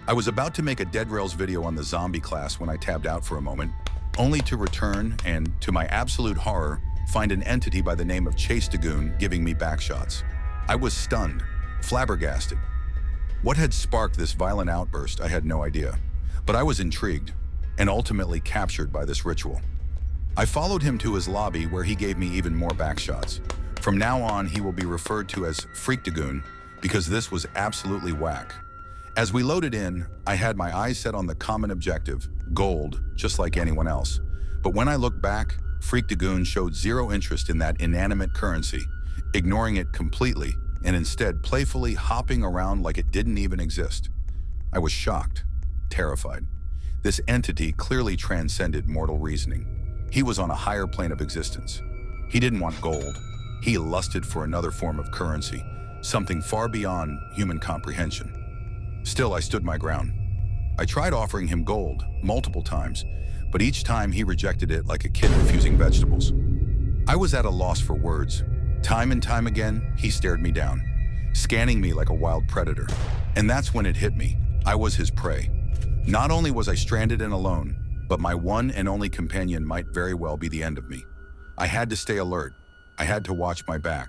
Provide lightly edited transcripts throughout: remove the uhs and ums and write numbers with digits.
I was about to make a DeadRails video on the zombie class when I tabbed out for a moment, only to return and, to my absolute horror, find an entity by the name of Chase Dagoon giving me backshots. I was stunned, flabbergasted. What had sparked this violent outburst, I had no idea, but I was intrigued and ultimately captured by this ritual. I followed him to his lobby where he gave me even more backshots. From now on, he will be referred to as Freak Dagoon because this was absolutely whack. As we loaded in, I had my eyes set on the common objective, gold, just like anyone else. But when I looked back, Freak Dagoon showed zero interest in that inanimate currency, ignoring it completely and instead playfully hopping around like it didn't even exist. I was shocked, terrified. This entity clearly transcended mortal reasoning. He was on a higher plane of existence. He didn't want gold. He lusted for another form of currency, something far beyond human comprehension. Still, I stood my ground. I tried offering him gold multiple times, but each time he rejected it like a kid refusing vegetables. I was at a loss for words. Time and time again, he stared me down, scanning me like a wild predator. And that's when it hit me. I was his prey. Not only was I stranded and alone, but my one and only companion might very well be the end of me. I had to stay alert. I had to watch my back.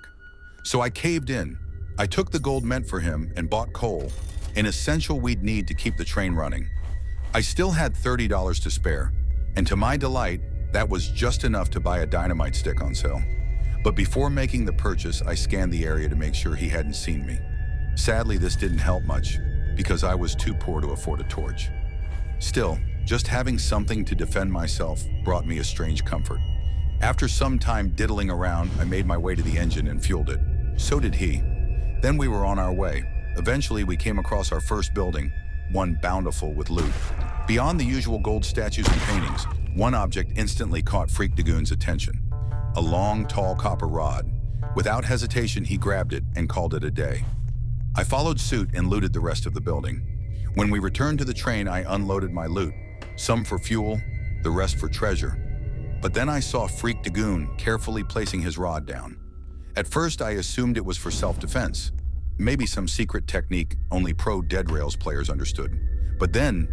So I caved in. I took the gold meant for him and bought coal, an essential we'd need to keep the train running. I still had $30 to spare, and to my delight, that was just enough to buy a dynamite stick on sale. But before making the purchase, I scanned the area to make sure he hadn't seen me. Sadly, this didn't help much, because I was too poor to afford a torch. Still, just having something to defend myself brought me a strange comfort. After some time diddling around, I made my way to the engine and fueled it. So did he. Then we were on our way. Eventually, we came across our first building, one bountiful with loot. Beyond the usual gold statues and paintings, one object instantly caught Freak Dagoon's attention. A long, tall copper rod. Without hesitation, he grabbed it and called it a day. I followed suit and looted the rest of the building. When we returned to the train, I unloaded my loot, some for fuel, the rest for treasure. But then I saw Freak Dagoon carefully placing his rod down. At first, I assumed it was for self-defense. Maybe some secret technique only pro DeadRails players understood. But then,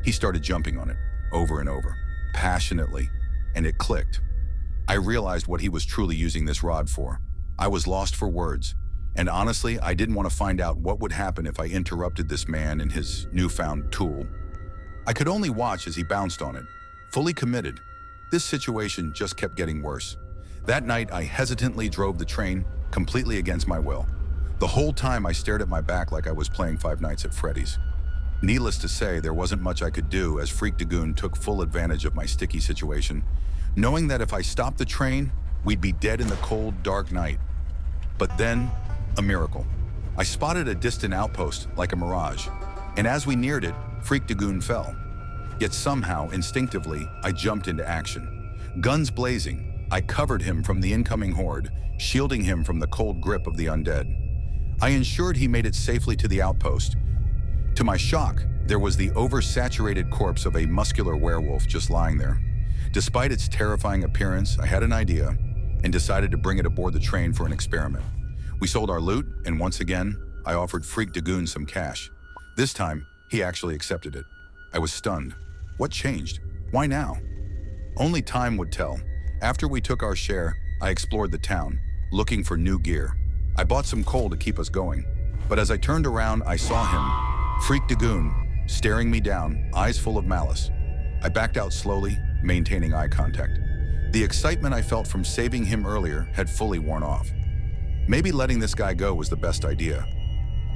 he started jumping on it, over and over, passionately, and it clicked. I realized what he was truly using this rod for. I was lost for words, and honestly, I didn't want to find out what would happen if I interrupted this man and his newfound tool. I could only watch as he bounced on it, fully committed. This situation just kept getting worse. That night, I hesitantly drove the train, completely against my will. The whole time I stared at my back like I was playing Five Nights at Freddy's. Needless to say, there wasn't much I could do as Freak Dagoon took full advantage of my sticky situation, knowing that if I stopped the train, we'd be dead in the cold, dark night. But then, a miracle. I spotted a distant outpost like a mirage, and as we neared it, Freak Dagoon fell. Yet somehow, instinctively, I jumped into action. Guns blazing, I covered him from the incoming horde, shielding him from the cold grip of the undead. I ensured he made it safely to the outpost. To my shock, there was the oversaturated corpse of a muscular werewolf just lying there. Despite its terrifying appearance, I had an idea and decided to bring it aboard the train for an experiment. We sold our loot, and once again, I offered Freak Dagoon some cash. This time, he actually accepted it. I was stunned. What changed? Why now? Only time would tell. After we took our share, I explored the town, looking for new gear. I bought some coal to keep us going, but as I turned around, I saw him, Freak Dagoon, staring me down, eyes full of malice. I backed out slowly, maintaining eye contact. The excitement I felt from saving him earlier had fully worn off. Maybe letting this guy go was the best idea.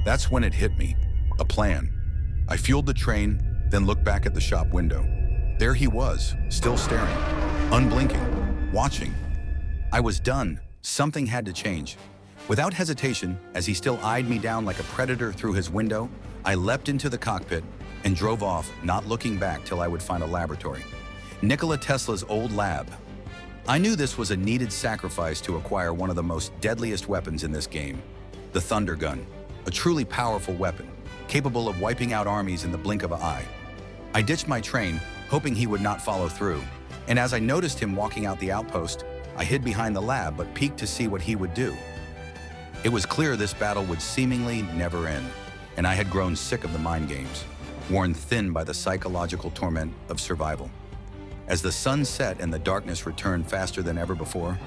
That's when it hit me, a plan. I fueled the train, then looked back at the shop window. There he was, still staring, unblinking, watching. I was done. Something had to change. Without hesitation, as he still eyed me down like a predator through his window, I leapt into the cockpit and drove off, not looking back till I would find a laboratory. Nikola Tesla's old lab. I knew this was a needed sacrifice to acquire one of the most deadliest weapons in this game, the Thunder Gun, a truly powerful weapon, capable of wiping out armies in the blink of an eye. I ditched my train, hoping he would not follow through, and as I noticed him walking out the outpost, I hid behind the lab but peeked to see what he would do. It was clear this battle would seemingly never end, and I had grown sick of the mind games. worn thin by the psychological torment of survival. As the sun set and the darkness returned faster than ever before,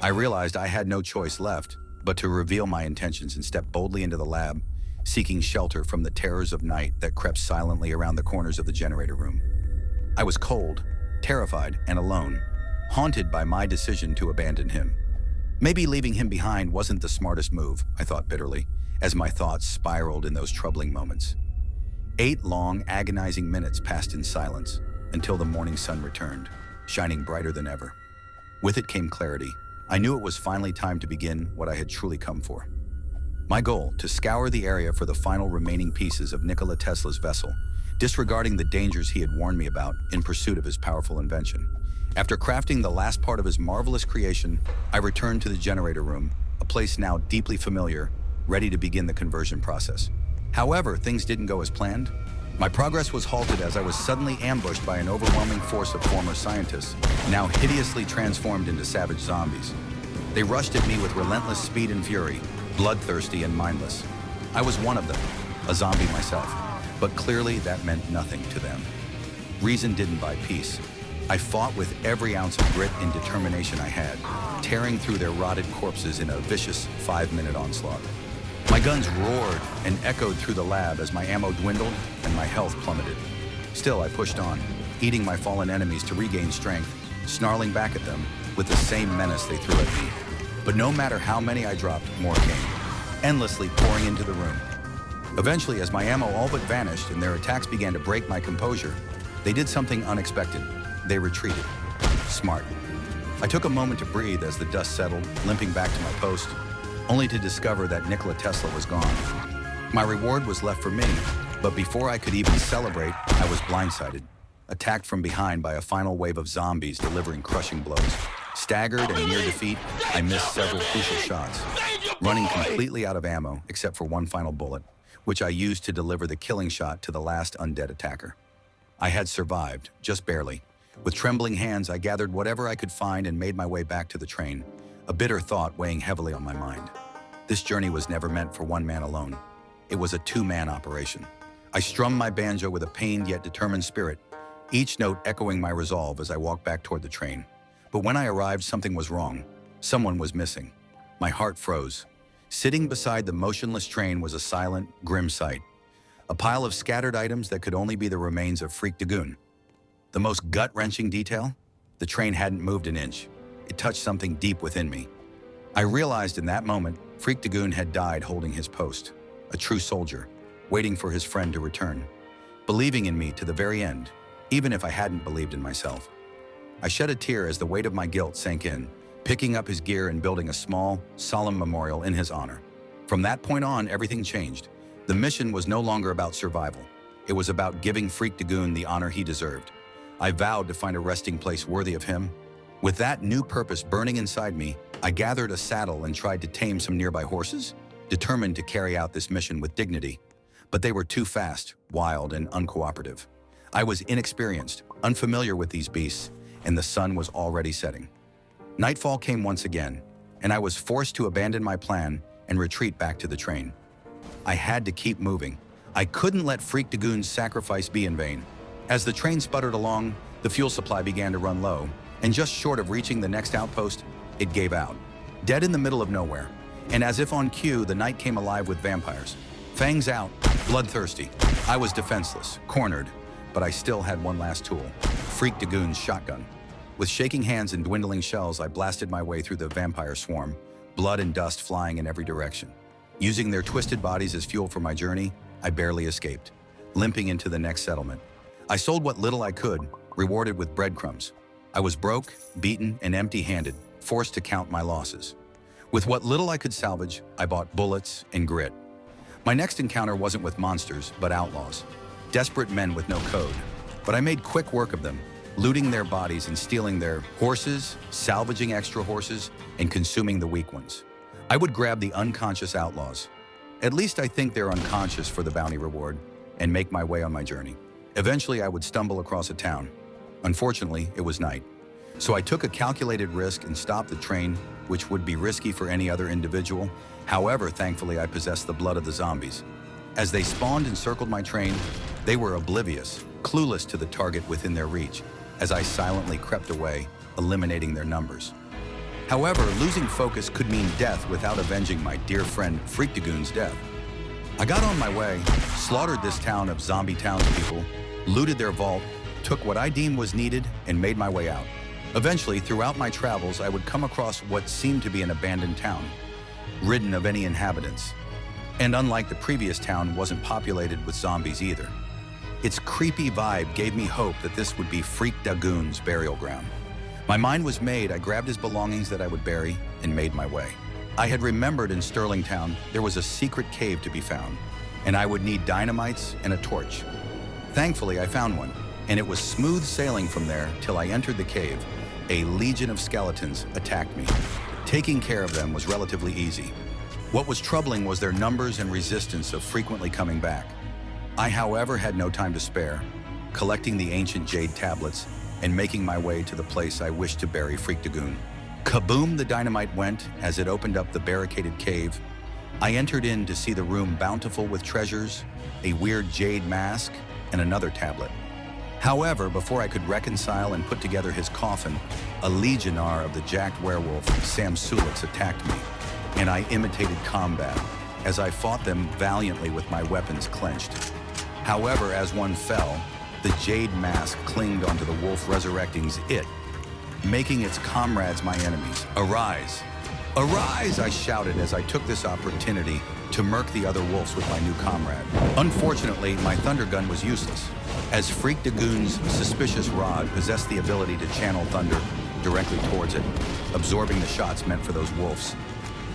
I realized I had no choice left but to reveal my intentions and step boldly into the lab, seeking shelter from the terrors of night that crept silently around the corners of the generator room. I was cold, terrified, and alone, haunted by my decision to abandon him. Maybe leaving him behind wasn't the smartest move, I thought bitterly, as my thoughts spiraled in those troubling moments. 8 long, agonizing minutes passed in silence until the morning sun returned, shining brighter than ever. With it came clarity. I knew it was finally time to begin what I had truly come for. My goal, to scour the area for the final remaining pieces of Nikola Tesla's vessel, disregarding the dangers he had warned me about in pursuit of his powerful invention. After crafting the last part of his marvelous creation, I returned to the generator room, a place now deeply familiar, ready to begin the conversion process. However, things didn't go as planned. My progress was halted as I was suddenly ambushed by an overwhelming force of former scientists, now hideously transformed into savage zombies. They rushed at me with relentless speed and fury, bloodthirsty and mindless. I was one of them, a zombie myself, but clearly that meant nothing to them. Reason didn't buy peace. I fought with every ounce of grit and determination I had, tearing through their rotted corpses in a vicious 5-minute onslaught. My guns roared and echoed through the lab as my ammo dwindled and my health plummeted. Still, I pushed on, eating my fallen enemies to regain strength, snarling back at them with the same menace they threw at me. But no matter how many I dropped, more came, endlessly pouring into the room. Eventually, as my ammo all but vanished and their attacks began to break my composure, they did something unexpected. They retreated. Smart. I took a moment to breathe as the dust settled, limping back to my post, only to discover that Nikola Tesla was gone. My reward was left for me, but before I could even celebrate, I was blindsided, attacked from behind by a final wave of zombies delivering crushing blows. Staggered and near defeat, I missed several crucial shots, running completely out of ammo except for one final bullet, which I used to deliver the killing shot to the last undead attacker. I had survived, just barely. With trembling hands, I gathered whatever I could find and made my way back to the train, a bitter thought weighing heavily on my mind. This journey was never meant for one man alone. It was a 2-man operation. I strummed my banjo with a pained yet determined spirit, each note echoing my resolve as I walked back toward the train. But when I arrived, something was wrong. Someone was missing. My heart froze. Sitting beside the motionless train was a silent, grim sight. A pile of scattered items that could only be the remains of Freak Dagoon. The most gut-wrenching detail? The train hadn't moved an inch. It touched something deep within me. I realized in that moment, Freak Dagoon had died holding his post, a true soldier, waiting for his friend to return, believing in me to the very end, even if I hadn't believed in myself. I shed a tear as the weight of my guilt sank in, picking up his gear and building a small, solemn memorial in his honor. From that point on, everything changed. The mission was no longer about survival. It was about giving Freak Dagoon the honor he deserved. I vowed to find a resting place worthy of him. With that new purpose burning inside me, I gathered a saddle and tried to tame some nearby horses, determined to carry out this mission with dignity. But they were too fast, wild, and uncooperative. I was inexperienced, unfamiliar with these beasts, and the sun was already setting. Nightfall came once again, and I was forced to abandon my plan and retreat back to the train. I had to keep moving. I couldn't let Freak Dagoon's sacrifice be in vain. As the train sputtered along, the fuel supply began to run low, and just short of reaching the next outpost, it gave out. Dead in the middle of nowhere, and as if on cue, the night came alive with vampires. Fangs out, bloodthirsty. I was defenseless, cornered, but I still had one last tool, Freak Dagoon's shotgun. With shaking hands and dwindling shells, I blasted my way through the vampire swarm, blood and dust flying in every direction. Using their twisted bodies as fuel for my journey, I barely escaped, limping into the next settlement. I sold what little I could, rewarded with breadcrumbs. I was broke, beaten, and empty-handed, forced to count my losses. With what little I could salvage, I bought bullets and grit. My next encounter wasn't with monsters, but outlaws. Desperate men with no code. But I made quick work of them, looting their bodies and stealing their horses, salvaging extra horses, and consuming the weak ones. I would grab the unconscious outlaws. At least I think they're unconscious for the bounty reward, and make my way on my journey. Eventually, I would stumble across a town. Unfortunately, it was night. So I took a calculated risk and stopped the train, which would be risky for any other individual. However, thankfully, I possessed the blood of the zombies. As they spawned and circled my train, They were oblivious, clueless to the target within their reach, as I silently crept away, eliminating their numbers. However, losing focus could mean death without avenging my dear friend Freakdagoon's death. I got on my way, slaughtered this town of zombie townspeople, looted their vault, took what I deemed was needed, and made my way out. Eventually, throughout my travels, I would come across what seemed to be an abandoned town, ridden of any inhabitants. And unlike the previous town, wasn't populated with zombies either. Its creepy vibe gave me hope that this would be Freakdagoon's burial ground. My mind was made, I grabbed his belongings that I would bury and made my way. I had remembered in Sterling Town there was a secret cave to be found, and I would need dynamites and a torch. Thankfully, I found one, and it was smooth sailing from there till I entered the cave. A legion of skeletons attacked me. Taking care of them was relatively easy. What was troubling was their numbers and resistance of frequently coming back. I, however, had no time to spare, collecting the ancient jade tablets and making my way to the place I wished to bury Freakdagoon. Kaboom, the dynamite went as it opened up the barricaded cave. I entered in to see the room bountiful with treasures, a weird jade mask, and another tablet. However, before I could reconcile and put together his coffin, a legionnaire of the jacked werewolf, Sam Sulitz, attacked me, and I imitated combat as I fought them valiantly with my weapons clenched. However, as one fell, the jade mask clinged onto the wolf resurrecting's it, making its comrades my enemies. Arise! Arise! I shouted as I took this opportunity to murk the other wolves with my new comrade. Unfortunately, my thunder gun was useless, as Freakdagoon's suspicious rod possessed the ability to channel thunder directly towards it, absorbing the shots meant for those wolves.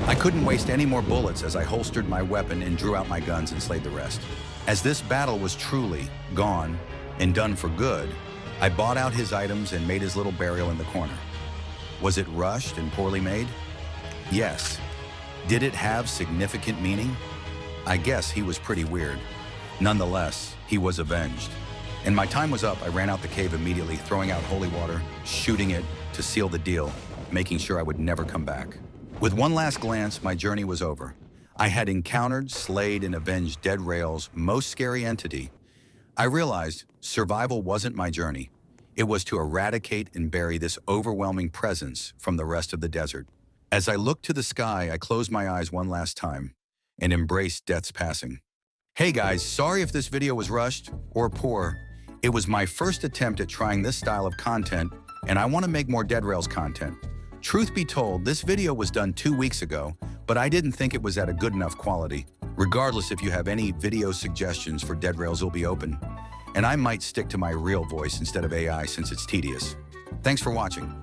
I couldn't waste any more bullets as I holstered my weapon and drew out my guns and slayed the rest. As this battle was truly gone and done for good, I bought out his items and made his little burial in the corner. Was it rushed and poorly made? Yes. Did it have significant meaning? I guess he was pretty weird. Nonetheless, he was avenged. And my time was up, I ran out the cave immediately, throwing out holy water, shooting it to seal the deal, making sure I would never come back. With one last glance, my journey was over. I had encountered, slayed, and avenged DeadRails' most scary entity. I realized survival wasn't my journey. It was to eradicate and bury this overwhelming presence from the rest of the desert. As I looked to the sky, I closed my eyes one last time and embraced death's passing. Hey guys, sorry if this video was rushed or poor. It was my first attempt at trying this style of content, and I want to make more DeadRails content. Truth be told, this video was done 2 weeks ago, but I didn't think it was at a good enough quality. Regardless, if you have any video suggestions for DeadRails, will be open. And I might stick to my real voice instead of AI since it's tedious. Thanks for watching.